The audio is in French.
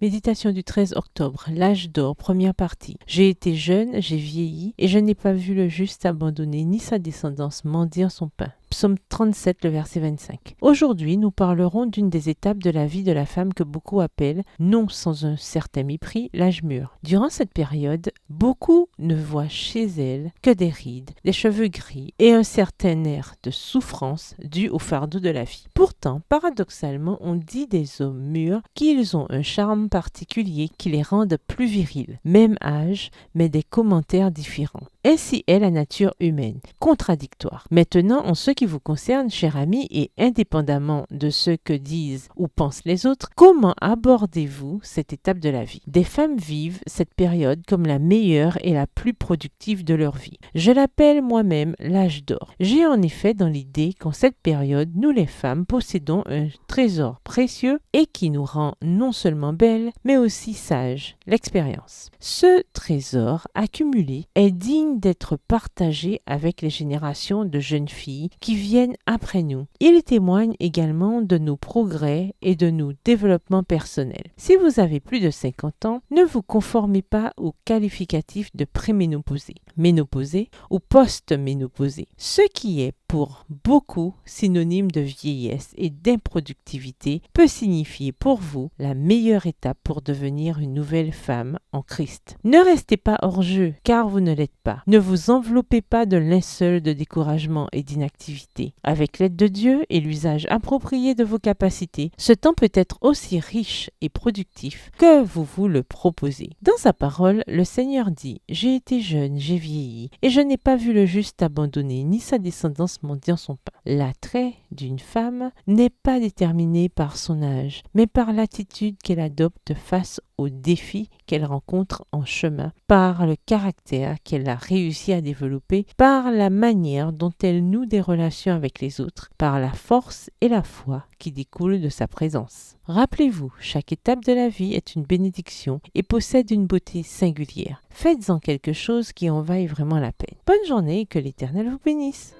Méditation du 13 octobre, l'âge d'or, première partie. J'ai été jeune, j'ai vieilli, et je n'ai pas vu le juste abandonné, ni sa descendance mendier son pain. Psaume 37, le verset 25. Aujourd'hui, nous parlerons d'une des étapes de la vie de la femme que beaucoup appellent, non sans un certain mépris, l'âge mûr. Durant cette période, beaucoup ne voient chez elle que des rides, des cheveux gris et un certain air de souffrance dû au fardeau de la vie. Pourtant, paradoxalement, on dit des hommes mûrs qu'ils ont un charme particulier qui les rend plus virils. Même âge, mais des commentaires différents. Ainsi est la nature humaine, contradictoire. Maintenant, en ce qui vous concerne, cher ami, et indépendamment de ce que disent ou pensent les autres, comment abordez-vous cette étape de la vie? Des femmes vivent cette période comme la meilleure et la plus productive de leur vie. Je l'appelle moi-même l'âge d'or. J'ai en effet dans l'idée qu'en cette période, nous les femmes possédons un trésor précieux et qui nous rend non seulement belles, mais aussi sages, l'expérience. Ce trésor accumulé est digne d'être partagé avec les générations de jeunes filles qui viennent après nous. Il témoigne également de nos progrès et de nos développements personnels. Si vous avez plus de 50 ans, ne vous conformez pas au qualificatif de préménopausée, ménopausée ou post-ménopausée, ce qui est pour beaucoup synonyme de vieillesse et d'improductivité peut signifier pour vous la meilleure étape pour devenir une nouvelle femme en Christ. Ne restez pas hors jeu car vous ne l'êtes pas. Ne vous enveloppez pas de linceul de découragement et d'inactivité. Avec l'aide de Dieu et l'usage approprié de vos capacités, ce temps peut être aussi riche et productif que vous vous le proposez. Dans sa parole, le Seigneur dit « J'ai été jeune, j'ai vieilli, et je n'ai pas vu le juste abandonné, ni sa descendance mendiant son pain. » L'attrait d'une femme n'est pas déterminé par son âge, mais par l'attitude qu'elle adopte face aux défis qu'elle rencontre en chemin, par le caractère qu'elle a réussi à développer, par la manière dont elle noue des relations avec les autres, par la force et la foi qui découlent de sa présence. Rappelez-vous, chaque étape de la vie est une bénédiction et possède une beauté singulière. Faites-en quelque chose qui en vaille vraiment la peine. Bonne journée et que l'Éternel vous bénisse.